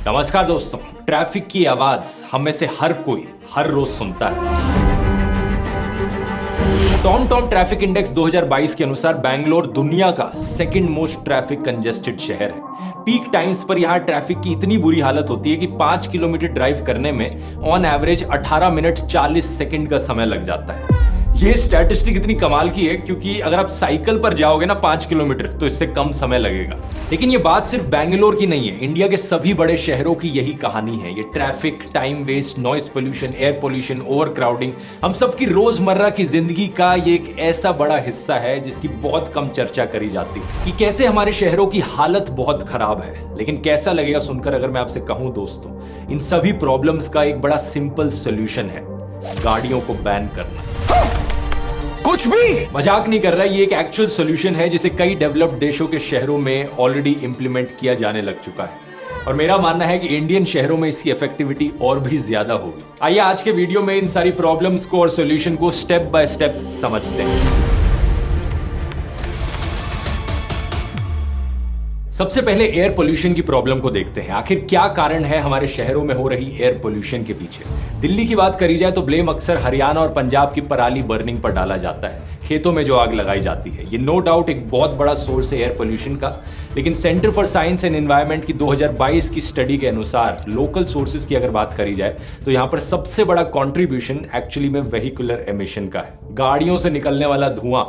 नमस्कार दोस्तों, ट्रैफिक की आवाज हम में से हर कोई हर रोज सुनता है। टॉम ट्रैफिक इंडेक्स 2022 के अनुसार बैंगलोर दुनिया का सेकंड मोस्ट ट्रैफिक कंजेस्टेड शहर है। पीक टाइम्स पर यहाँ ट्रैफिक की इतनी बुरी हालत होती है कि 5 किलोमीटर ड्राइव करने में ऑन एवरेज 18 मिनट 40 सेकंड का समय लग जाता है। ये स्टैटिस्टिक इतनी कमाल की है क्योंकि अगर आप साइकिल पर जाओगे ना 5 किलोमीटर तो इससे कम समय लगेगा। लेकिन ये बात सिर्फ बैंगलोर की नहीं है, इंडिया के सभी बड़े शहरों की यही कहानी है। ये traffic, time waste, noise pollution, air pollution, overcrowding हम सबकी रोजमर्रा की जिंदगी का ये एक ऐसा बड़ा हिस्सा है जिसकी बहुत कम चर्चा करी जाती है कि कैसे हमारे शहरों की हालत बहुत खराब है। लेकिन कैसा लगेगा सुनकर अगर मैं आपसे कहूं दोस्तों, इन सभी प्रॉब्लम्स का एक बड़ा सिंपल सोल्यूशन है, गाड़ियों को बैन करना। कुछ भी मजाक नहीं कर रहा, ये एक एक्चुअल सॉल्यूशन है जिसे कई डेवलप्ड देशों के शहरों में ऑलरेडी इंप्लीमेंट किया जाने लग चुका है और मेरा मानना है कि इंडियन शहरों में इसकी इफेक्टिविटी और भी ज्यादा होगी। आइए आज के वीडियो में इन सारी प्रॉब्लम्स को और सॉल्यूशन को स्टेप बाय स्टेप समझते हैं। सबसे पहले एयर पोल्यूशन की प्रॉब्लम को देखते हैं। आखिर क्या कारण है हमारे शहरों में हो रही एयर पोल्यूशन के पीछे। दिल्ली की बात करी जाए तो ब्लेम अक्सर हरियाणा और पंजाब की पराली बर्निंग पर डाला जाता है, खेतों में जो आग लगाई जाती है। ये नो डाउट एक बहुत बड़ा सोर्स है एयर पोल्यूशन का, लेकिन centre for science and environment की 2022 की स्टडी के अनुसार लोकल सोर्सेज की अगर बात करी जाए तो यहां पर सबसे बड़ा कंट्रीब्यूशन एक्चुअली में वेहिकुलर एमिशन का है। गाड़ियों से निकलने वाला धुआं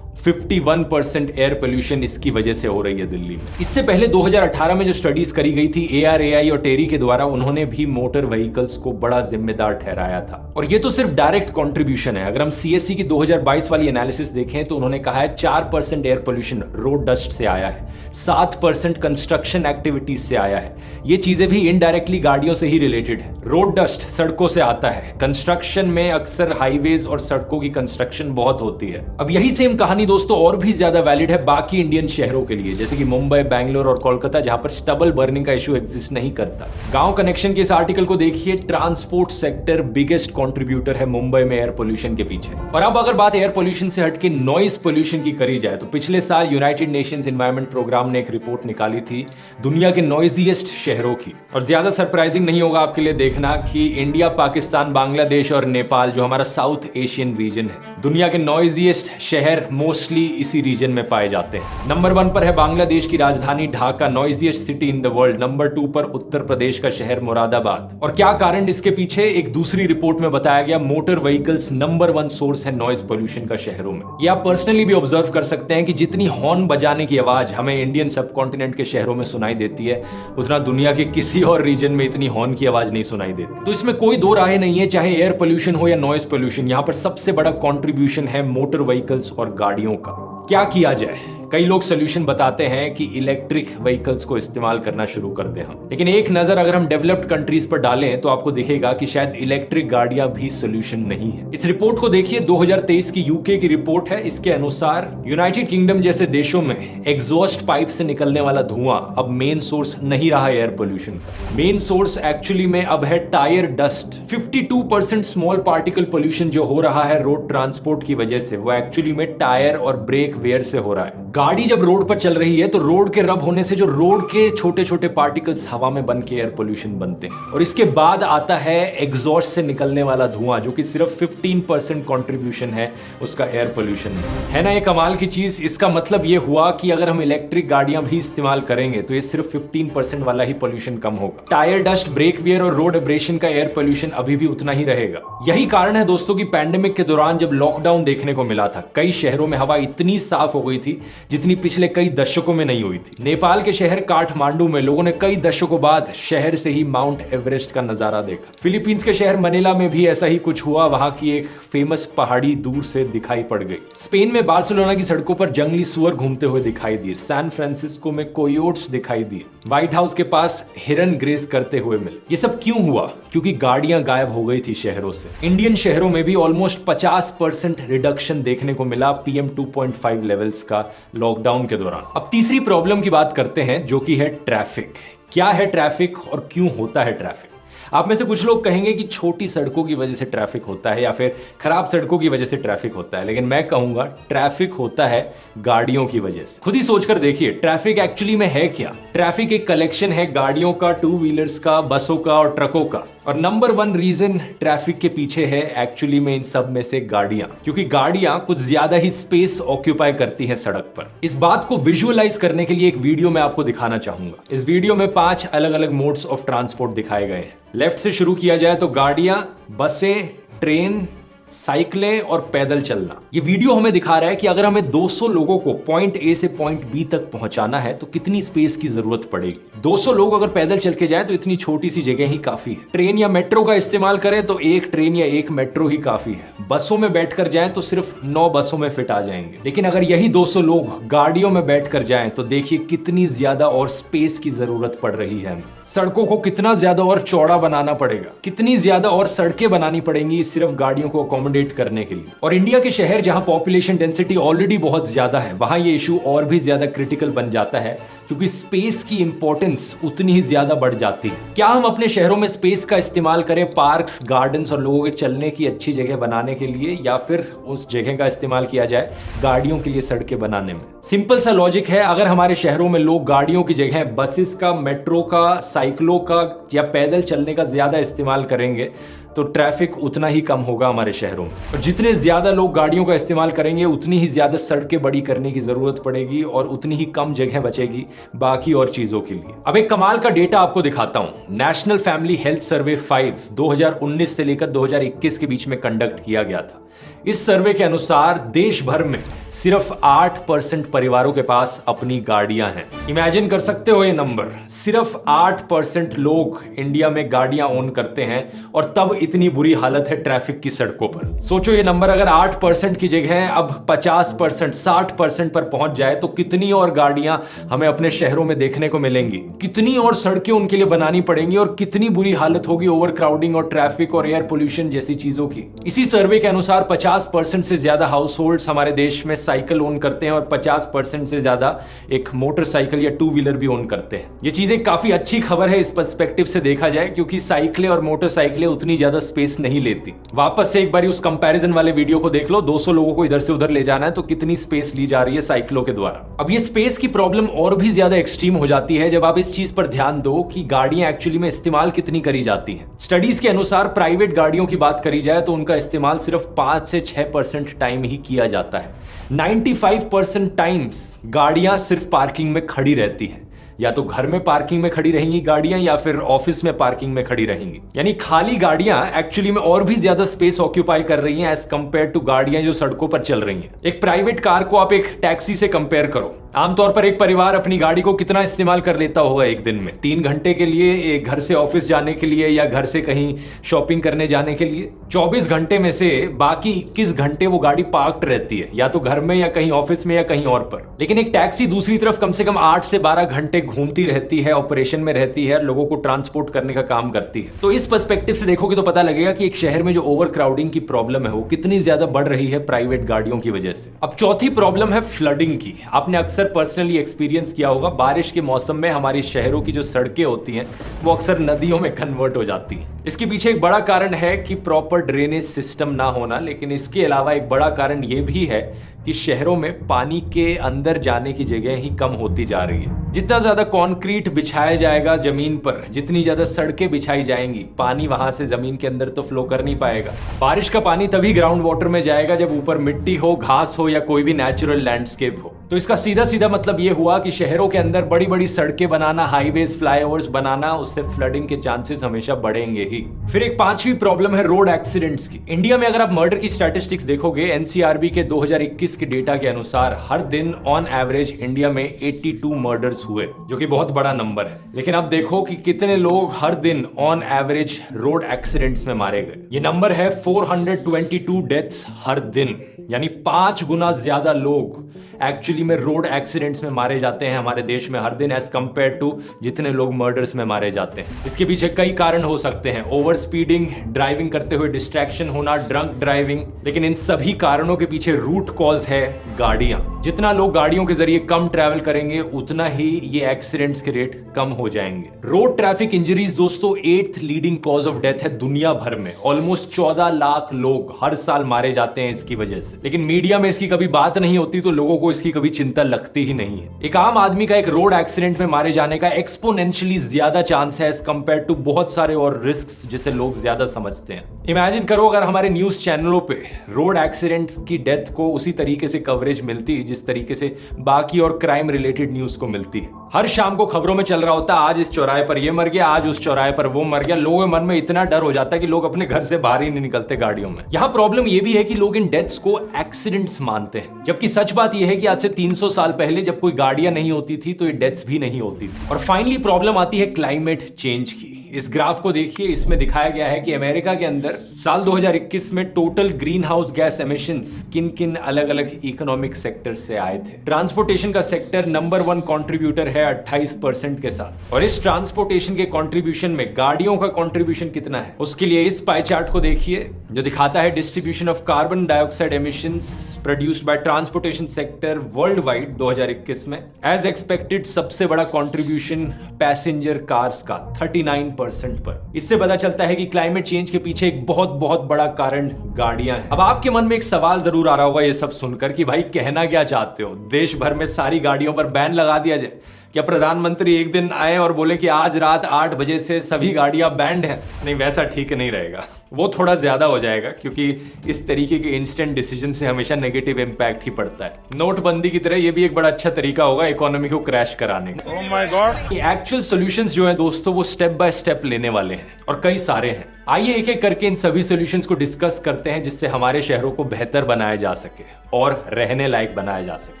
51% एयर पोल्यूशन इसकी वजह से हो रही है दिल्ली में। इससे पहले 2018 में जो स्टडीज करी गई थी ARAI और टेरी के द्वारा, उन्होंने भी मोटर व्हीकल्स को बड़ा जिम्मेदार ठहराया था। और ये तो सिर्फ डायरेक्ट कंट्रीब्यूशन है। अगर हम CSE की 2022 वाली एनालिसिस देखें तो उन्होंने कहा है 4% एयर पोल्यूशन रोड डस्ट से आया है, 7% कंस्ट्रक्शन एक्टिविटीज से आया है। ये चीजें भी इनडायरेक्टली गाड़ियों से ही रिलेटेड है। रोड डस्ट सड़कों से आता है, कंस्ट्रक्शन में अक्सर हाईवेज और सड़कों की कंस्ट्रक्शन बहुत होती है। अब यही सेम कहानी दोस्तों और भी ज्यादा वैलिड है बाकी इंडियन शहरों के लिए, जैसे कि मुंबई, बैंगलोर और कोलकाता, जहां पर स्टबल बर्निंग का इशू एग्जिस्ट नहीं करता। गांव कनेक्शन के इस आर्टिकल को देखिए, ट्रांसपोर्ट सेक्टर बिगेस्ट कंट्रीब्यूटर है मुंबई में एयर पोल्यूशन के पीछे। और अब अगर बात एयर पोल्यूशन से हटके नॉइस पोल्यूशन की करी जाए तो पिछले साल यूनाइटेड नेशंस एनवायरनमेंट प्रोग्राम ने एक रिपोर्ट निकाली थी दुनिया के नॉइजिएस्ट शहरों की। और ज्यादा सरप्राइजिंग नहीं होगा आपके लिए देखना कि इंडिया, पाकिस्तान, बांग्लादेश और नेपाल, जो हमारा साउथ एशियन रीजन है, दुनिया के नॉइजिएस्ट शहर मोस्टली इसी रीजन में पाए जाते हैं। नंबर 1 पर है बांग्लादेश की राजधानी Dhaka, noisiest city in the world. Number 2 पर उत्तर प्रदेश का शहर मुरादाबाद। और क्या कारण इसके पीछे, एक दूसरी रिपोर्ट में बताया गया मोटर व्हीकल्स नंबर 1 सोर्स है नॉइज पोल्यूशन का शहरों में। ये आप पर्सनली भी ऑब्जर्व कर सकते हैं कि जितनी हॉर्न बजाने की आवाज हमें इंडियन सब कॉन्टिनेंट के शहरों में सुनाई देती है, उतना दुनिया के किसी और रीजन में इतनी हॉर्न की आवाज नहीं सुनाई देती। तो इसमें कोई दो राय नहीं है, चाहे एयर पोल्यूशन हो या नॉइज पोल्यूशन, यहां पर सबसे बड़ा कॉन्ट्रीब्यूशन है मोटर व्हीकल्स और गाड़ियों का। क्या किया जाए? कई लोग सोल्यूशन बताते हैं कि इलेक्ट्रिक व्हीकल्स को इस्तेमाल करना शुरू कर दें हम, लेकिन एक नजर अगर हम डेवलप्ड कंट्रीज पर डालें तो आपको दिखेगा कि शायद इलेक्ट्रिक गाड़ियां भी सोल्यूशन नहीं है। इस रिपोर्ट को देखिए, 2023 की यूके की रिपोर्ट है। इसके अनुसार यूनाइटेड किंगडम जैसे देशों में एग्जॉस्ट पाइप से निकलने वाला धुआं अब मेन सोर्स नहीं रहा एयर पोल्यूशन का। मेन सोर्स एक्चुअली में अब है tyre dust. 52% small particle pollution जो हो रहा है रोड ट्रांसपोर्ट की वजह से, वो एक्चुअली में टायर और ब्रेक वेयर से हो रहा है। गाड़ी जब रोड पर चल रही है तो रोड के रब होने से जो रोड के छोटे छोटे पार्टिकल्स हवा में बन के एयर पोल्यूशन बनते हैं। और इसके बाद आता है एग्जॉस्ट से निकलने वाला धुआं, जो कि सिर्फ 15% कंट्रीब्यूशन है उसका एयर पोल्यूशन में। है ना ये कमाल की चीज। इसका मतलब ये हुआ कि अगर हम इलेक्ट्रिक गाड़ियां भी इस्तेमाल करेंगे तो ये सिर्फ 15% वाला ही पोल्यूशन कम होगा। टायर डस्ट, ब्रेक वियर और रोड एब्रेशन का एयर पोल्यूशन अभी भी उतना ही रहेगा। यही कारण है दोस्तों की पैंडेमिक के दौरान जब लॉकडाउन देखने को मिला था, कई शहरों में हवा इतनी साफ हो गई थी जितनी पिछले कई दशकों में नहीं हुई थी। नेपाल के शहर काठमांडू में लोगों ने कई दशकों बाद शहर से ही माउंट एवरेस्ट का नजारा देखा। फिलीपींस के शहर मनीला में भी ऐसा ही कुछ हुआ, वहां की एक फेमस पहाड़ी दूर से दिखाई पड़ गई। स्पेन में बार्सिलोना की सड़कों पर जंगली सुअर घूमते हुए दिखाई दिए। सैन फ्रांसिस्को में कोयोट्स दिखाई दिए। व्हाइट हाउस के पास हिरन ग्रेस करते हुए मिले। ये सब क्यों हुआ? क्योंकि गाड़ियां गायब हो गई थी शहरों से। इंडियन शहरों में भी ऑलमोस्ट 50% रिडक्शन देखने को मिला PM 2.5 लेवल्स का लॉकडाउन के दौरान। अब तीसरी प्रॉब्लम की बात करते हैं जो कि है ट्रैफिक। क्या है ट्रैफिक और क्यों होता है ट्रैफिक? आप में से कुछ लोग कहेंगे कि छोटी सड़कों की वजह से ट्रैफिक होता है या फिर खराब सड़कों की वजह से ट्रैफिक होता है, लेकिन मैं कहूंगा ट्रैफिक होता है गाड़ियों की वजह से। खुद ही सोचकर देखिए, ट्रैफिक एक्चुअली में है क्या? ट्रैफिक एक कलेक्शन है गाड़ियों का, टू व्हीलर्स का, बसों का और ट्रकों का। और नंबर 1 रीजन ट्रैफिक के पीछे है एक्चुअली में इन सब में से गाड़ियां, क्योंकि गाड़ियां कुछ ज्यादा ही स्पेस ऑक्यूपाई करती हैं सड़क पर। इस बात को विजुअलाइज करने के लिए एक वीडियो मैं आपको दिखाना चाहूंगा। इस वीडियो में 5 अलग अलग मोड्स ऑफ ट्रांसपोर्ट दिखाए गए हैं। लेफ्ट से शुरू किया जाए तो गाड़ियां, बसें, ट्रेन, साइकिलें और पैदल चलना। ये वीडियो हमें दिखा रहा है कि अगर हमें 200 लोगों को पॉइंट ए से पॉइंट बी तक पहुंचाना है तो कितनी स्पेस की जरूरत पड़ेगी। 200 लोग अगर पैदल चल के जाएं तो इतनी छोटी सी जगह ही काफी है। ट्रेन या मेट्रो का इस्तेमाल करें तो एक ट्रेन या एक मेट्रो ही काफी है। बसों में बैठकर जाएं तो सिर्फ 9 बसों में फिट आ जाएंगे। लेकिन अगर यही 200 लोग गाड़ियों में बैठकर जाएं तो देखिए कितनी ज्यादा और स्पेस की जरूरत पड़ रही है हमें। सड़कों को कितना ज्यादा और चौड़ा बनाना पड़ेगा, कितनी ज्यादा और सड़कें बनानी पड़ेंगी सिर्फ गाड़ियों को अकोमोडेट करने के लिए। और इंडिया के शहर जहां पॉपुलेशन डेंसिटी ऑलरेडी बहुत ज्यादा है, वहां ये इशू और भी ज्यादा क्रिटिकल बन जाता है, क्योंकि स्पेस की इंपॉर्टेंस उतनी ही ज्यादा बढ़ जाती है। क्या हम अपने शहरों में स्पेस का इस्तेमाल करें पार्क्स, गार्डन्स और लोगों के चलने की अच्छी जगह बनाने के लिए, या फिर उस जगह का इस्तेमाल किया जाए गाड़ियों के लिए सड़कें बनाने में? सिंपल सा लॉजिक है, अगर हमारे शहरों में लोग गाड़ियों की जगह बसेस का, मेट्रो का, साइकिलों का या पैदल चलने का ज्यादा इस्तेमाल करेंगे तो ट्रैफिक उतना ही कम होगा हमारे शहरों में। और जितने ज्यादा लोग गाड़ियों का इस्तेमाल करेंगे उतनी ही ज्यादा सड़कें बड़ी करने की जरूरत पड़ेगी और उतनी ही कम जगह बचेगी बाकी और चीजों के लिए। अब एक कमाल का डेटा आपको दिखाता हूं। नेशनल फैमिली हेल्थ सर्वे 5 2019 से लेकर 2021 के बीच में कंडक्ट किया गया था। इस सर्वे के अनुसार देश भर में सिर्फ 8% परिवारों के पास अपनी गाड़ियां हैं। इमेजिन कर सकते हो ये नंबर, सिर्फ 8% लोग इंडिया में गाड़ियां ओन करते हैं और तब इतनी बुरी हालत है ट्रैफिक की सड़कों पर। सोचो ये नंबर अगर 8% की जगह अब 50%, 60% पर पहुंच जाए तो कितनी और गाड़ियां हमें अपने शहरों में देखने को मिलेंगी, कितनी और सड़कें उनके लिए बनानी पड़ेंगी और कितनी बुरी हालत होगी ओवर क्राउडिंग और ट्रैफिक और एयर पोल्यूशन जैसी चीजों की। इसी सर्वे के अनुसार 50% से ज्यादा हाउस होल्ड्स हमारे देश में साइकिल ओन करते हैं और 50% से ज्यादा एक मोटरसाइकिल या टू व्हीलर भी ओन करते हैं। ये चीजें काफी अच्छी खबर है इस पर्सपेक्टिव से देखा जाए, क्योंकि साइकिलें और मोटरसाइकिलें उतनी ज्यादा स्पेस नहीं लेती। वापस से एक बार उस कंपैरिजन वाले वीडियो को देख लो, 200 लोगों को इधर से उधर ले जाना है तो कितनी स्पेस ली जा रही है साइकिलों के द्वारा। अब ये स्पेस की प्रॉब्लम और भी ज्यादा एक्सट्रीम हो जाती है जब आप इस चीज पर ध्यान दो कि गाड़ियां एक्चुअली में इस्तेमाल कितनी करी जाती हैं। स्टडीज के अनुसार प्राइवेट गाड़ियों की बात करी जाए तो उनका इस्तेमाल सिर्फ 5 से 6% टाइम ही किया जाता है। 95% टाइम्स गाड़ियां सिर्फ पार्किंग में खड़ी रहती हैं। या तो घर में पार्किंग में खड़ी रहेंगी गाड़ियां या फिर ऑफिस में पार्किंग में खड़ी रहेंगी। यानी खाली गाड़ियां एक्चुअली में और भी ज्यादा स्पेस ऑक्यूपाई कर रही हैं एज कंपेयर टू गाड़ियां जो सड़कों पर चल रही हैं। एक प्राइवेट कार को आप एक टैक्सी से कंपेयर करो। आमतौर पर एक परिवार अपनी गाड़ी को कितना इस्तेमाल कर लेता होगा एक दिन में? 3 घंटे के लिए, एक घर से ऑफिस जाने के लिए या घर से कहीं शॉपिंग करने जाने के लिए। 24 घंटे में से बाकी 21 घंटे वो गाड़ी पार्क्ड रहती है, या तो घर में या कहीं ऑफिस में या कहीं और पर। लेकिन एक टैक्सी दूसरी तरफ कम से कम 8 से 12 घंटे घूमती रहती है, ऑपरेशन में रहती है, लोगों को ट्रांसपोर्ट करने का काम करती है। तो इस पर्सपेक्टिव से देखोगे तो पता लगेगा कि एक शहर में जो ओवर क्राउडिंग की प्रॉब्लम है वो कितनी ज्यादा बढ़ रही है प्राइवेट गाड़ियों की वजह से। अब चौथी प्रॉब्लम है फ्लडिंग की। आपने अक्सर पर्सनली एक्सपीरियंस किया होगा, बारिश के मौसम में हमारी शहरों की जो सड़कें होती हैं वो अक्सर नदियों में कन्वर्ट हो जाती हैं। इसके पीछे एक बड़ा कारण है कि प्रॉपर ड्रेनेज सिस्टम ना होना, लेकिन इसके अलावा एक बड़ा कारण ये भी है कि शहरों में पानी के अंदर जाने की जगह ही कम होती जा रही है। जितना ज्यादा कंक्रीट बिछाया जाएगा जमीन पर, जितनी ज्यादा सड़कें बिछाई जाएंगी, पानी वहां से जमीन के अंदर तो फ्लो कर नहीं पाएगा। बारिश का पानी तभी ग्राउंड वाटर में जाएगा जब ऊपर मिट्टी हो, घास हो या कोई भी नेचुरल लैंडस्केप हो। तो इसका सीधा सीधा मतलब ये हुआ कि शहरों के अंदर बड़ी बड़ी सड़कें बनाना, हाईवेज, फ्लाईओवर्स बनाना, उससे फ्लडिंग के चांसेस हमेशा बढ़ेंगे ही। फिर एक 5वीं प्रॉब्लम है रोड एक्सीडेंट्स की। इंडिया में अगर आप मर्डर की स्टैटिस्टिक्स देखोगे, एनसीआरबी के 2021 के डेटा के अनुसार हर दिन ऑन एवरेज इंडिया में 82 मर्डर्स हुए, जो कि बहुत बड़ा नंबर है। लेकिन अब देखो कि कितने लोग हर दिन ऑन एवरेज रोड एक्सीडेंट्स में मारे गए। ये नंबर है 422 डेथ्स हर दिन, यानी 5 गुना ज्यादा लोग एक्चुअली में रोड एक्सीडेंट्स में मारे जाते हैं हमारे देश में हर दिन एज कंपेयर टू जितने लोग मर्डर्स में मारे जाते हैं। इसके पीछे कई कारण हो सकते हैं, ओवर स्पीडिंग, ड्राइविंग करते हुए डिस्ट्रैक्शन होना, ड्रंक ड्राइविंग। लेकिन इन सभी कारणों के पीछे रूट कॉज कॉज है गाड़ियां। जितना लोग गाड़ियों के जरिए कम ट्रैवल करेंगे उतना ही ये एक्सीडेंट्स के रेट कम हो जाएंगे। रोड ट्रैफिक इंजरीज दोस्तों 8th leading cause of death है दुनिया भर में। ऑलमोस्ट 14 लाख लोग हर साल मारे जाते हैं इसकी वजह से, लेकिन मीडिया में इसकी कभी बात नहीं होती तो लोगों को इसकी कभी चिंता लगती ही नहीं है। एक आम आदमी का एक रोड एक्सीडेंट में मारे जाने का एक्सपोनेंशियली ज्यादा चांस है एज कंपेयर टू बहुत सारे और रिस्क जिसे लोग ज्यादा समझते हैं। इमेजिन करो अगर हमारे न्यूज चैनलों पे रोड एक्सीडेंट्स की डेथ को उसी तरीके से कवरेज मिलती जिस तरीके से बाकी और क्राइम रिलेटेड न्यूज को मिलती है। हर शाम को खबरों में चल रहा होता आज इस चौराहे पर ये मर गया, आज उस चौराहे पर वो मर गया। लोगों के मन में इतना डर हो जाता है कि लोग अपने घर से बाहर ही नहीं निकलते गाड़ियों में। यहाँ प्रॉब्लम ये भी है कि लोग इन डेथ्स को एक्सीडेंट्स मानते हैं, जबकि सच बात यह है कि आज से 300 साल पहले जब कोई गाड़ियां नहीं होती थी तो ये डेथ्स भी नहीं होती थी। और फाइनली प्रॉब्लम आती है क्लाइमेट चेंज की। इस ग्राफ को देखिए, इसमें दिखाया गया है कि अमेरिका के अंदर साल 2021 में total green house gas emissions किन किन अलग अलग इकोनॉमिक सेक्टर से आए थे। ट्रांसपोर्टेशन का सेक्टर नंबर 1 कंट्रीब्यूटर है 28% के साथ। और इस ट्रांसपोर्टेशन के कंट्रीब्यूशन में गाड़ियों का कंट्रीब्यूशन कितना है उसके लिए इस पाई चार्ट को देखिए, जो दिखाता है distribution of carbon dioxide emissions produced by transportation sector world wide 2021 में। एज एक्सपेक्टेड सबसे बड़ा कंट्रीब्यूशन पैसेंजर कार्स का 39% पर। इससे पता चलता है कि क्लाइमेट चेंज के पीछे एक बहुत बहुत बड़ा कारण गाड़ियां हैं। अब आपके मन में एक सवाल जरूर आ रहा होगा ये सब सुनकर कि भाई कहना क्या चाहते हो, देश भर में सारी गाड़ियों पर बैन लगा दिया जाए? क्या प्रधानमंत्री एक दिन आए और बोले कि आज रात 8 बजे से सभी गाड़ियां बैंड हैं? नहीं, वैसा ठीक नहीं रहेगा, वो थोड़ा ज्यादा हो जाएगा, क्योंकि इस तरीके के इंस्टेंट डिसीजन से हमेशा नेगेटिव इंपैक्ट ही पड़ता है। नोटबंदी की तरह ये भी एक बड़ा अच्छा तरीका होगा इकोनॉमी को क्रैश कराने का। Oh my God. Actual solutions जो है दोस्तों वो स्टेप बाय स्टेप लेने वाले हैं और कई सारे हैं। आइए एक एक करके इन सभी सॉल्यूशंस को डिस्कस करते हैं जिससे हमारे शहरों को बेहतर बनाया जा सके और रहने लायक बनाया जा सके।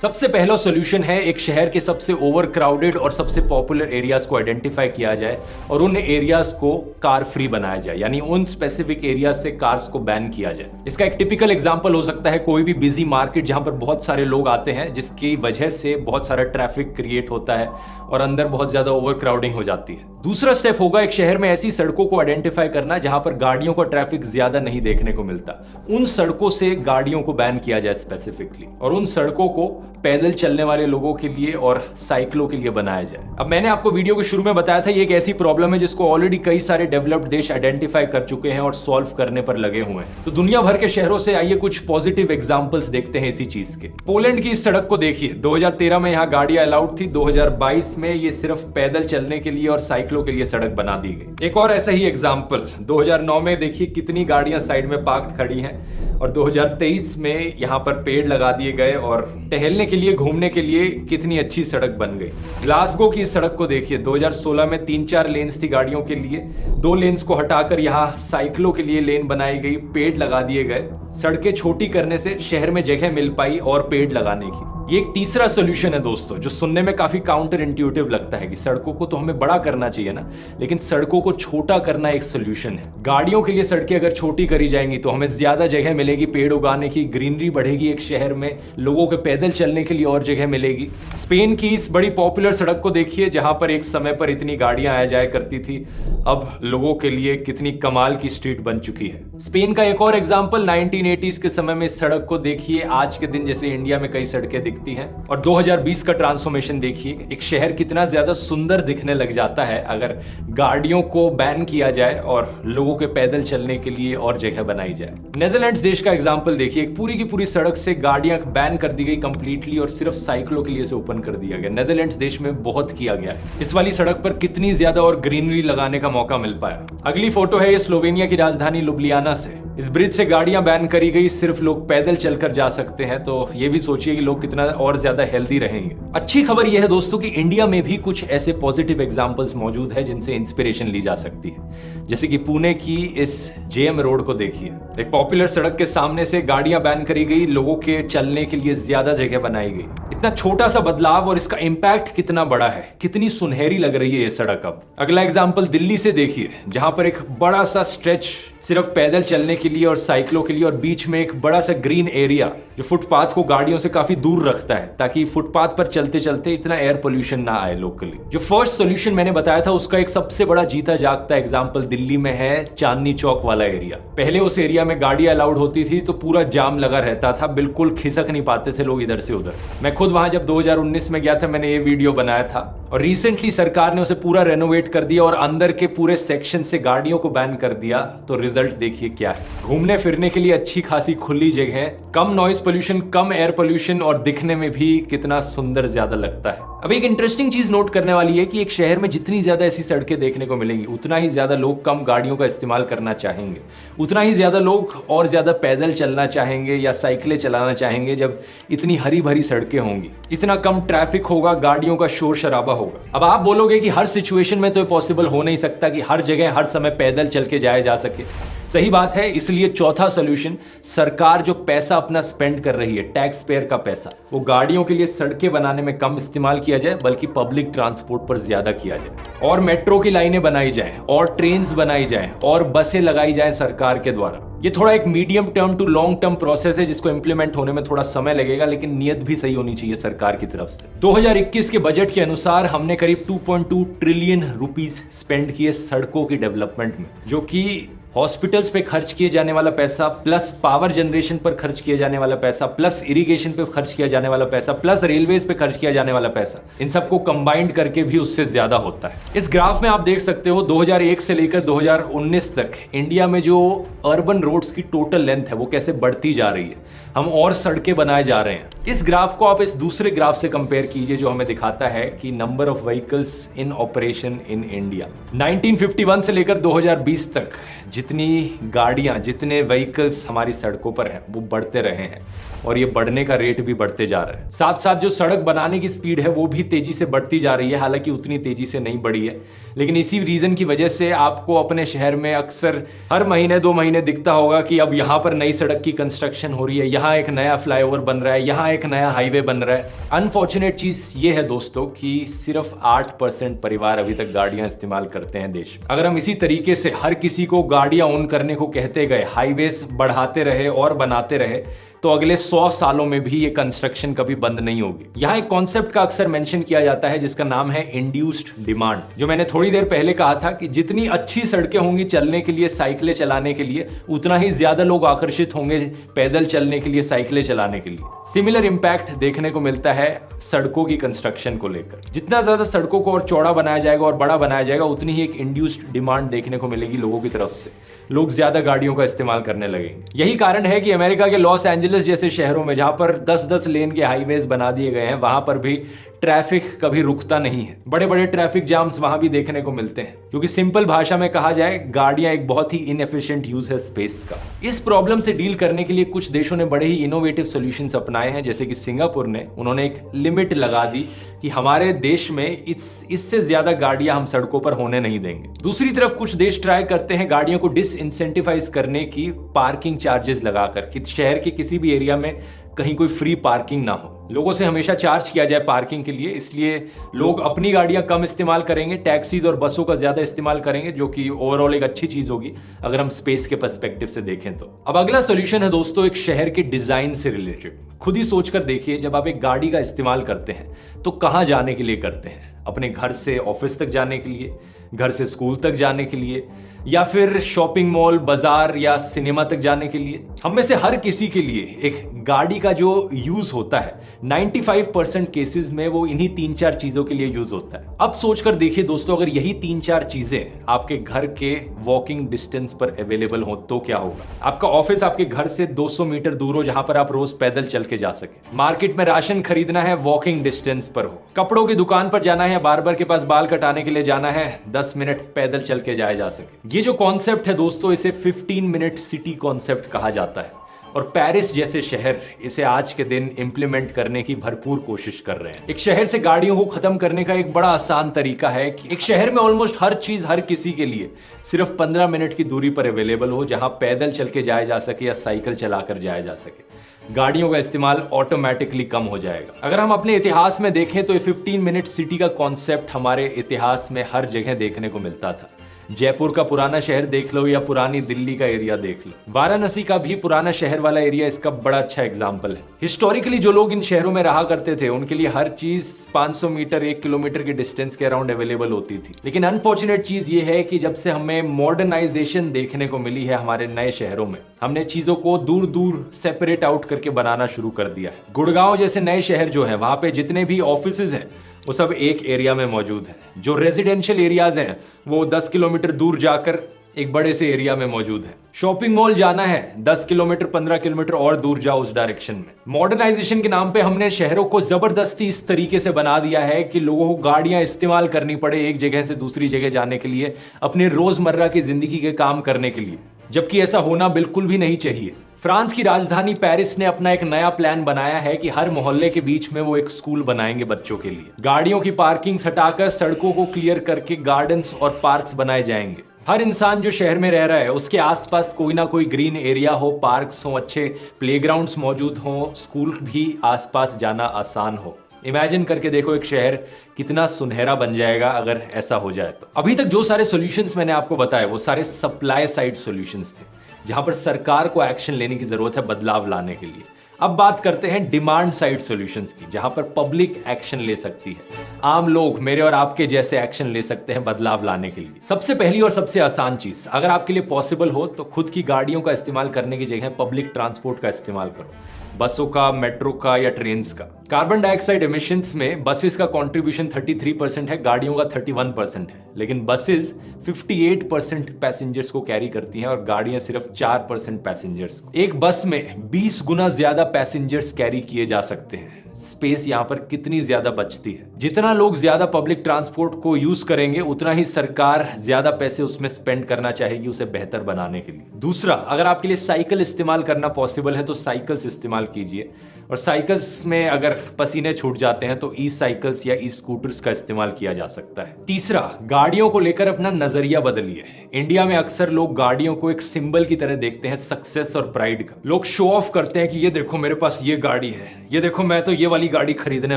सबसे पहला सॉल्यूशन है एक शहर के सबसे ओवर क्राउडेड और सबसे पॉपुलर एरियाज को आइडेंटिफाई किया जाए और उन एरियाज को कार फ्री बनाया जाए, यानी उन स्पेसिफिक एरिया से कार्स को बैन किया जाए। इसका एक टिपिकल एग्जांपल हो सकता है कोई भी बिजी मार्केट जहां पर बहुत सारे लोग आते हैं, जिसकी वजह से बहुत सारा ट्रैफिक क्रिएट होता है और अंदर बहुत ज्यादा ओवर क्राउडिंग हो जाती है। दूसरा स्टेप होगा एक शहर में ऐसी सड़कों को आइडेंटिफाई करना जहां पर गाड़ियों का ट्रैफिक ज्यादा नहीं देखने को मिलता। उन सड़कों से गाड़ियों को बैन किया जाए स्पेसिफिकली, और उन सड़कों को पैदल चलने वाले लोगों के लिए और साइकिलों के लिए बनाया जाए। अब मैंने आपको वीडियो के शुरू में बताया था ये एक ऐसी प्रॉब्लम है जिसको ऑलरेडी कई सारे डेवलप्ड देश आइडेंटिफाई कर चुके हैं और सॉल्व करने पर लगे हुए हैं। तो दुनिया भर के शहरों से आइए कुछ पॉजिटिव एग्जांपल्स देखते हैं इसी चीज के। पोलैंड की इस सड़क को देखिए, 2013 में यहाँ गाड़ियां अलाउड थी, 2022 में ये सिर्फ पैदल चलने के लिए और साइकिलों के लिए सड़क बना दी गई। एक और ऐसा ही एग्जांपल 2009 में देखिए कितनी गाड़ियां साइड में पार्क्ड खड़ी हैं, और 2023 में यहाँ पर पेड़ लगा दिए गए और टहलने के लिए, घूमने के लिए कितनी अच्छी सड़क बन गई। ग्लासगो की सड़क को देखिए, 2016 में 3-4 लेन्स थी गाड़ियों के लिए, 2 लेन्स को हटाकर यहाँ साइकिलों के लिए लेन बनाई गई, पेड़ लगा दिए गए। सड़कें छोटी करने से शहर में जगह मिल पाई और पेड़ लगाने की। ये एक तीसरा सॉल्यूशन है दोस्तों, जो सुनने में काफी काउंटर इंट्यूटिव लगता है कि सड़कों को तो हमें बड़ा करना चाहिए ना, लेकिन सड़कों को छोटा करना एक सॉल्यूशन है। गाड़ियों के लिए सड़कें अगर छोटी करी जाएंगी तो हमें ज्यादा जगह मिलेगी पेड़ उगाने की, ग्रीनरी बढ़ेगी एक शहर में, लोगों के पैदल चलने के लिए और जगह मिलेगी। स्पेन की इस बड़ी पॉपुलर सड़क को देखिए, जहां पर एक समय पर इतनी गाड़ियां आया जाया करती थी, अब लोगों के लिए कितनी कमाल की स्ट्रीट बन चुकी है। स्पेन का एक और एग्जाम्पल 1980s के समय में इस सड़क को देखिए, आज के दिन जैसे इंडिया में कई सड़कें दिखती हैं। और 2020 का ट्रांसफॉर्मेशन देखिए, एक शहर कितना ज्यादा सुंदर दिखने लग जाता है अगर गाड़ियों को बैन किया जाए और लोगों के पैदल चलने के लिए और जगह बनाई जाए। नेदरलैंड्स देश का एग्जांपल देखिए, एक पूरी की पूरी सड़क से गाड़ियां बैन कर दी गई कंप्लीटली और सिर्फ साइकिलों के लिए से ओपन कर दिया गया। नेदरलैंड्स देश में बहुत किया गया है। इस वाली सड़क पर कितनी ज्यादा और ग्रीनरी लगाने का मौका मिल पाया। अगली फोटो है ये स्लोवेनिया की राजधानी लुब्लियाना से। इस ब्रिज से गाड़ियां बैन करी गई, सिर्फ लोग पैदल चलकर जा सकते हैं, तो ये भी सोचिए कि लोग कितना और ज्यादा हेल्दी रहेंगे। अच्छी खबर यह है दोस्तों कि इंडिया में भी कुछ ऐसे पॉजिटिव एग्जांपल्स मौजूद है जिनसे इंस्पिरेशन ली जा सकती है। जैसे कि पुणे की इस जेएम रोड को देखिए, एक पॉपुलर सड़क के सामने से गाड़ियां बैन करी गई, लोगों के चलने के लिए ज्यादा जगह बनाई गई। इतना छोटा सा बदलाव और इसका इंपैक्ट कितना बड़ा है, कितनी सुनहरी लग रही है ये सड़क अब। अगला एग्जांपल दिल्ली से देखिए, जहां पर एक बड़ा सा स्ट्रेच सिर्फ पैदल चलने के लिए और साइकिलों के लिए, और बीच में एक बड़ा सा ग्रीन एरिया जो फुटपाथ को गाड़ियों से काफी दूर रखता है ताकि फुटपाथ पर चलते चलते इतना एयर पोल्यूशन ना आए लोकली। जो फर्स्ट सोल्यूशन मैंने बताया था उसका एक सबसे बड़ा जीता जागता एग्जांपल दिल्ली में है चांदनी चौक वाला एरिया। पहले उस एरिया में गाड़ी अलाउड होती थी तो पूरा जाम लगा रहता था, बिल्कुल खिसक नहीं पाते थे लोग इधर से उधर। मैं खुद वहां जब 2019 में गया था मैंने ये वीडियो बनाया था और रिसेंटली सरकार ने उसे पूरा रेनोवेट कर दिया और अंदर के पूरे सेक्शन से गाड़ियों को बैन कर दिया। तो रिजल्ट देखिए क्या है। घूमने फिरने के लिए अच्छी खासी खुली जगह है, कम नॉइज पोल्यूशन, कम एयर पोल्यूशन और दिखने में भी कितना सुंदर ज्यादा लगता है। अब एक इंटरेस्टिंग चीज नोट करने वाली है कि एक शहर में जितनी ज्यादा ऐसी सड़कें देखने को मिलेंगी उतना ही ज्यादा लोग कम गाड़ियों का इस्तेमाल करना चाहेंगे, उतना ही ज्यादा लोग और ज्यादा पैदल चलना चाहेंगे या साइकिलें चलाना चाहेंगे। जब इतनी हरी भरी सड़कें होंगी, इतना कम ट्रैफिक होगा, गाड़ियों का शोर शराबा होगा। अब आप बोलोगे कि हर सिचुएशन में तो पॉसिबल हो नहीं सकता कि हर जगह हर समय पैदल चल के जाया जा सके। सही बात है, इसलिए चौथा सोल्यूशन, सरकार जो पैसा अपना स्पेंड कर रही है, टैक्स पेयर का पैसा, वो गाड़ियों के लिए सड़कें बनाने में कम इस्तेमाल किया जाए बल्कि पब्लिक ट्रांसपोर्ट पर ज्यादा किया जाए। और मेट्रो की लाइनें बनाई जाएं और ट्रेन्स बनाई जाएं और बसें लगाई जाएं सरकार के द्वारा। ये थोड़ा एक medium term to long term process है जिसको इंप्लीमेंट होने में थोड़ा समय लगेगा, लेकिन नियत भी सही होनी चाहिए सरकार की तरफ से। 2021 के बजट के अनुसार हमने करीब 2.2 ट्रिलियन रुपीस स्पेंड किए सड़कों की डेवलपमेंट में, जो कि हॉस्पिटल्स पे खर्च किए जाने वाला पैसा, प्लस पावर जनरेशन पर खर्च किया जाने वाला पैसा, प्लस इरिगेशन पे खर्च किया जाने वाला पैसा, प्लस रेलवेज पे खर्च किया जाने वाला पैसा, इन सबको कंबाइंड करके भी उससे ज्यादा होता है। इस ग्राफ में आप देख सकते हो 2001 से लेकर 2019 तक इंडिया में जो अर्बन रोड्स की टोटल लेंथ है वो कैसे बढ़ती जा रही है। हम और सड़कें बनाए जा रहे हैं। इस ग्राफ को आप इस दूसरे ग्राफ से कंपेयर कीजिए जो हमें दिखाता है कि number of vehicles in operation in India. 1951 से लेकर 2020 तक जितनी गाड़ियां, जितने व्हीकल्स हमारी सड़कों पर हैं वो बढ़ते रहे हैं और ये बढ़ने का रेट भी बढ़ते जा रहा है। साथ साथ जो सड़क बनाने की स्पीड है वो भी तेजी से बढ़ती जा रही है, हालांकि उतनी तेजी से नहीं बढ़ी है, लेकिन इसी रीजन की वजह से आपको अपने शहर में अक्सर हर महीने 2 महीने दिखता होगा कि अब यहाँ पर नई सड़क की कंस्ट्रक्शन हो रही है, यहाँ एक नया फ्लाईओवर बन रहा है, यहाँ एक नया हाईवे बन रहा है। अनफॉर्चुनेट चीज ये है दोस्तों कि सिर्फ 8% परिवार अभी तक गाड़ियां इस्तेमाल करते हैं देश में। अगर हम इसी तरीके से हर किसी को गाड़ियां ओन करने को कहते गए, हाईवेज बढ़ाते रहे और बनाते रहे, तो अगले 100 सालों में भी ये कंस्ट्रक्शन कभी बंद नहीं होगी। यहाँ एक कॉन्सेप्ट का अक्सर मेंशन किया जाता है जिसका नाम है इंड्यूस्ड डिमांड, जो मैंने थोड़ी देर पहले कहा था कि जितनी अच्छी सड़कें होंगी चलने के लिए, साइकिलें चलाने के लिए, उतना ही ज्यादा लोग आकर्षित होंगे पैदल चलने के लिए, साइकिलें चलाने के लिए। सिमिलर इंपैक्ट देखने को मिलता है सड़कों की कंस्ट्रक्शन को लेकर। जितना ज्यादा सड़कों को और चौड़ा बनाया जाएगा और बड़ा बनाया जाएगा उतनी ही एक इंड्यूस्ड डिमांड देखने को मिलेगी लोगों की तरफ से। लोग ज्यादा गाड़ियों का इस्तेमाल करने लगेंगे। यही कारण है कि अमेरिका के लॉस एंजलिस जैसे शहरों में जहां पर 10-10 लेन के हाईवेज बना दिए गए हैं, वहां पर भी ट्रैफिक कभी रुकता नहीं है। बड़े बड़े ट्रैफिक जाम्स वहां भी देखने को मिलते हैं, क्योंकि सिंपल भाषा में कहा जाए गाड़ियां एक बहुत ही इनएफिशिएंट यूज है स्पेस का। इस प्रॉब्लम से डील करने के लिए कुछ देशों ने बड़े ही इनोवेटिव सॉल्यूशंस अपनाए हैं, जैसे कि सिंगापुर ने। उन्होंने एक लिमिट लगा दी कि हमारे देश में इससे ज्यादा गाड़ियां हम सड़कों पर होने नहीं देंगे। दूसरी तरफ कुछ देश ट्राई करते हैं गाड़ियों को डिसइंसेंटिवाइज करने की, पार्किंग चार्जेस लगाकर कि शहर के किसी भी एरिया में कहीं कोई फ्री पार्किंग ना हो, लोगों से हमेशा चार्ज किया जाए पार्किंग के लिए। इसलिए लोग अपनी गाड़ियां कम इस्तेमाल करेंगे, टैक्सीज और बसों का ज्यादा इस्तेमाल करेंगे, जो कि ओवरऑल एक अच्छी चीज होगी अगर हम स्पेस के पर्सपेक्टिव से देखें तो। अब अगला सॉल्यूशन है दोस्तों एक शहर के डिजाइन से रिलेटेड। खुद ही सोचकर देखिए, जब आप एक गाड़ी का इस्तेमाल करते हैं तो कहां जाने के लिए करते हैं? अपने घर से ऑफिस तक जाने के लिए, घर से स्कूल तक जाने के लिए, या फिर शॉपिंग मॉल, बाजार या सिनेमा तक जाने के लिए? हम में से हर किसी के लिए एक गाड़ी का जो यूज होता है 95% केसेस में वो इन्हीं 3-4 चीजों के लिए यूज होता है। अब सोचकर देखिए दोस्तों, अगर यही 3-4 चीजें आपके घर के वॉकिंग डिस्टेंस पर अवेलेबल हो तो क्या होगा? आपका ऑफिस आपके घर से 200 मीटर दूर हो, जहां पर आप रोज पैदल चल के जा सके। मार्केट में राशन खरीदना है, वॉकिंग डिस्टेंस पर हो। कपड़ों की दुकान पर जाना है, बार्बर के पास बाल कटाने के लिए जाना है, 10 मिनट पैदल चल के जाया जा सके। ये जो कॉन्सेप्ट है दोस्तों, इसे 15 मिनट सिटी कॉन्सेप्ट कहा जाता है, और पेरिस जैसे शहर इसे आज के दिन इंप्लीमेंट करने की भरपूर कोशिश कर रहे हैं। एक शहर से गाड़ियों को खत्म करने का एक बड़ा आसान तरीका है कि एक शहर में ऑलमोस्ट हर चीज हर किसी के लिए सिर्फ 15 मिनट की दूरी पर अवेलेबल हो, जहां पैदल चल के जाया जा सके या साइकिल चलाकर जाया जा सके। गाड़ियों का इस्तेमाल ऑटोमेटिकली कम हो जाएगा। अगर हम अपने इतिहास में देखें तो ये 15 मिनट सिटी का कॉन्सेप्ट हमारे इतिहास में हर जगह देखने को मिलता था। जयपुर का पुराना शहर देख लो या पुरानी दिल्ली का एरिया देख लो, वाराणसी का भी पुराना शहर वाला एरिया इसका बड़ा अच्छा एग्जाम्पल है। हिस्टोरिकली जो लोग इन शहरों में रहा करते थे उनके लिए हर चीज 500 मीटर 1 किलोमीटर की डिस्टेंस के अराउंड अवेलेबल होती थी। लेकिन अनफॉर्चुनेट चीज ये है कि जब से हमें मॉडर्नाइजेशन देखने को मिली है हमारे नए शहरों में, हमने चीजों को दूर दूर सेपरेट आउट करके बनाना शुरू कर दिया है। गुड़गांव जैसे नए शहर जो है वहां पे जितने भी ऑफिसेज हैं वो सब एक एरिया में मौजूद है। जो रेजिडेंशियल एरियाज हैं वो 10 किलोमीटर दूर जाकर एक बड़े से एरिया में मौजूद है। शॉपिंग मॉल जाना है 10 किलोमीटर 15 किलोमीटर और दूर जाओ उस डायरेक्शन में। मॉडर्नाइजेशन के नाम पे हमने शहरों को जबरदस्ती इस तरीके से बना दिया है कि लोगों को गाड़ियां इस्तेमाल करनी पड़े एक जगह से दूसरी जगह जाने के लिए, अपने रोजमर्रा की जिंदगी के काम करने के लिए, जबकि ऐसा होना बिल्कुल भी नहीं चाहिए। फ्रांस की राजधानी पेरिस ने अपना एक नया प्लान बनाया है कि हर मोहल्ले के बीच में वो एक स्कूल बनाएंगे बच्चों के लिए। गाड़ियों की पार्किंग्स हटाकर सड़कों को क्लियर करके गार्डन्स और पार्क्स बनाए जाएंगे। हर इंसान जो शहर में रह रहा है उसके आसपास कोई ना कोई ग्रीन एरिया हो, पार्क्स हो, अच्छे प्लेग्राउंड्स मौजूद हो, स्कूल भी आसपास जाना आसान हो। इमेजिन करके देखो एक शहर कितना सुनहरा बन जाएगा अगर ऐसा हो जाए तो। अभी तक जो सारे सॉल्यूशंस मैंने आपको बताए वो सारे सप्लाई साइड सॉल्यूशंस थे जहां पर सरकार को एक्शन लेने की जरूरत है बदलाव लाने के लिए। अब बात करते हैं डिमांड साइड सॉल्यूशंस की, जहां पर पब्लिक एक्शन ले सकती है। आम लोग मेरे और आपके जैसे एक्शन ले सकते हैं बदलाव लाने के लिए। सबसे पहली और सबसे आसान चीज, अगर आपके लिए पॉसिबल हो तो खुद की गाड़ियों का इस्तेमाल करने की जगह पब्लिक ट्रांसपोर्ट का इस्तेमाल करो। बसों का, मेट्रो का या ट्रेन्स का। कार्बन डाइऑक्साइड एमिशंस में बसेस का कंट्रीब्यूशन 33% है, गाड़ियों का 31% है, लेकिन बसेस 58% पैसेंजर्स को कैरी करती हैं और गाड़ियां सिर्फ 4% पैसेंजर्स को। एक बस में 20 गुना ज्यादा पैसेंजर्स कैरी किए जा सकते हैं। स्पेस यहां पर कितनी ज्यादा बचती है। जितना लोग ज्यादा पब्लिक ट्रांसपोर्ट को यूज करेंगे उतना ही सरकार ज्यादा पैसे उसमें स्पेंड करना चाहेगी उसे बेहतर बनाने के लिए। दूसरा, अगर आपके लिए साइकिल इस्तेमाल करना पॉसिबल है तो साइकिल्स इस्तेमाल कीजिए, और साइकिल्स में अगर पसीने छूट जाते हैं तो ई साइकिल्स या ई स्कूटर्स का इस्तेमाल किया जा सकता है। तीसरा, गाड़ियों को लेकर अपना नजरिया बदलिए। इंडिया में अक्सर लोग गाड़ियों को एक सिंबल की तरह देखते हैं सक्सेस और प्राइड का। लोग शो ऑफ करते हैं कि ये देखो मेरे पास ये गाड़ी है, ये देखो मैं तो ये वाली गाड़ी खरीदने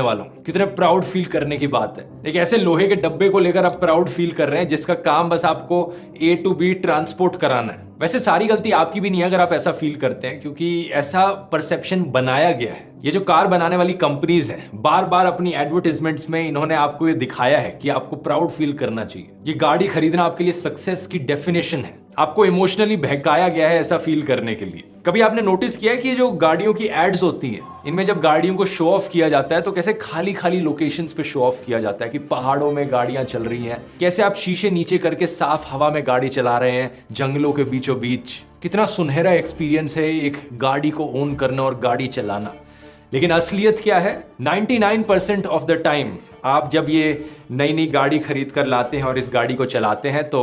वाला हूं। कितने प्राउड फील करने की बात है। एक ऐसे लोहे के डब्बे को लेकर आप प्राउड फील कर रहे हैं जिसका काम बस आपको A to B ट्रांसपोर्ट कराना है। वैसे सारी गलती आपकी भी नहीं है अगर आप ऐसा फील करते हैं, क्योंकि ऐसा परसेप्शन बनाया गया है। ये जो कार बनाने वाली कंपनीज हैं, बार बार अपनी एडवर्टाइजमेंट्स में इन्होंने आपको ये दिखाया है कि आपको प्राउड फील करना चाहिए। ये गाड़ी खरीदना आपके लिए सक्सेस की डेफिनेशन है। आपको इमोशनली बहकाया गया है ऐसा फील करने के लिए। कभी आपने नोटिस किया है कि जो गाड़ियों की एड्स होती हैं, इनमें जब गाड़ियों को शो ऑफ किया जाता है तो कैसे खाली खाली लोकेशंस पे शो ऑफ किया जाता है कि पहाड़ों में गाड़ियां चल रही हैं, कैसे आप शीशे नीचे करके साफ हवा में गाड़ी चला रहे हैं जंगलों के बीचों बीच। कितना सुनहरा एक्सपीरियंस है एक गाड़ी को ओन करना और गाड़ी चलाना। लेकिन असलियत क्या है? 99% ऑफ द टाइम आप जब ये नई नई गाड़ी खरीद कर लाते हैं और इस गाड़ी को चलाते हैं तो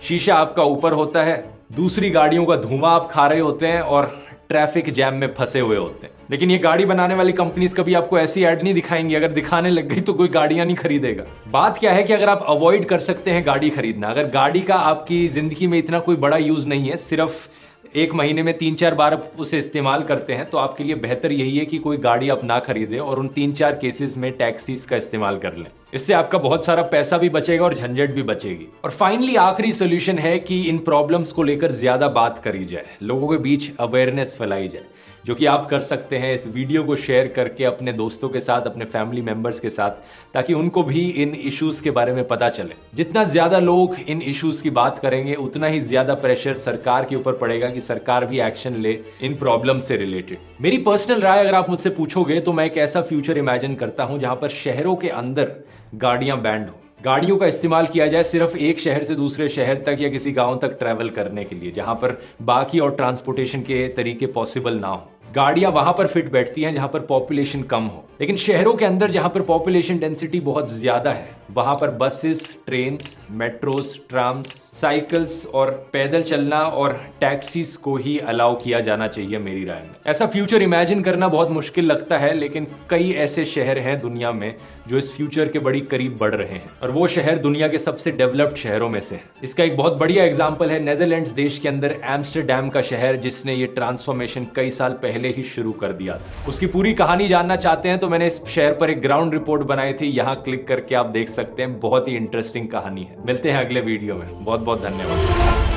शीशा आपका ऊपर होता है, दूसरी गाड़ियों का धुआं आप खा रहे होते हैं और ट्रैफिक जैम में फंसे हुए होते हैं। लेकिन ये गाड़ी बनाने वाली कंपनीज कभी आपको ऐसी ऐड नहीं दिखाएंगी। अगर दिखाने लग गई तो कोई गाड़ियां नहीं खरीदेगा। बात क्या है कि अगर आप अवॉइड कर सकते हैं गाड़ी खरीदना, अगर गाड़ी का आपकी जिंदगी में इतना कोई बड़ा यूज नहीं है, सिर्फ एक महीने में 3-4 बार आप उसे इस्तेमाल करते हैं, तो आपके लिए बेहतर यही है कि कोई गाड़ी आप ना खरीदे और उन 3-4 केसेस में टैक्सीज का इस्तेमाल कर लें। इससे आपका बहुत सारा पैसा भी बचेगा और झंझट भी बचेगी। और फाइनली आखिरी सोल्यूशन है कि इन प्रॉब्लम्स को लेकर ज्यादा बात करी जाए, लोगों के बीच अवेयरनेस फैलाई जाए, जो कि आप कर सकते हैं इस वीडियो को शेयर करके अपने दोस्तों के साथ, अपने फैमिली मेंबर्स के साथ, ताकि उनको भी इन इश्यूज के बारे में पता चले। जितना ज्यादा लोग इन इश्यूज की बात करेंगे उतना ही ज्यादा प्रेशर सरकार के ऊपर पड़ेगा कि सरकार भी एक्शन ले इन प्रॉब्लम से रिलेटेड। मेरी पर्सनल राय अगर आप मुझसे पूछोगे तो मैं एक ऐसा फ्यूचर इमेजिन करता हूं जहां पर शहरों के अंदर गाड़ियां बैंड हो। गाड़ियों का इस्तेमाल किया जाए सिर्फ एक शहर से दूसरे शहर तक या किसी गांव तक ट्रैवल करने के लिए, जहां पर बाकी और ट्रांसपोर्टेशन के तरीके पॉसिबल ना हो। गाड़ियां वहां पर फिट बैठती हैं जहां पर पॉपुलेशन कम हो, लेकिन शहरों के अंदर जहां पर पॉपुलेशन डेंसिटी बहुत ज्यादा है वहां पर buses, trains, metros, trams, cycles और पैदल चलना और टैक्सीज को ही अलाउ किया जाना चाहिए मेरी राय में। ऐसा फ्यूचर इमेजिन करना बहुत मुश्किल लगता है, लेकिन कई ऐसे शहर हैं दुनिया में जो इस फ्यूचर के बड़ी करीब बढ़ रहे हैं, और वो शहर दुनिया के सबसे डेवलप्ड शहरों में से है। इसका एक बहुत बढ़िया एग्जाम्पल है नेदरलैंड्स देश के अंदर एम्स्टरडैम का शहर, जिसने ये ट्रांसफॉर्मेशन कई साल पहले पहले ही शुरू कर दिया था। उसकी पूरी कहानी जानना चाहते हैं तो मैंने इस शहर पर एक ग्राउंड रिपोर्ट बनाई थी, यहाँ क्लिक करके आप देख सकते हैं। बहुत ही इंटरेस्टिंग कहानी है। मिलते हैं अगले वीडियो में। बहुत बहुत धन्यवाद।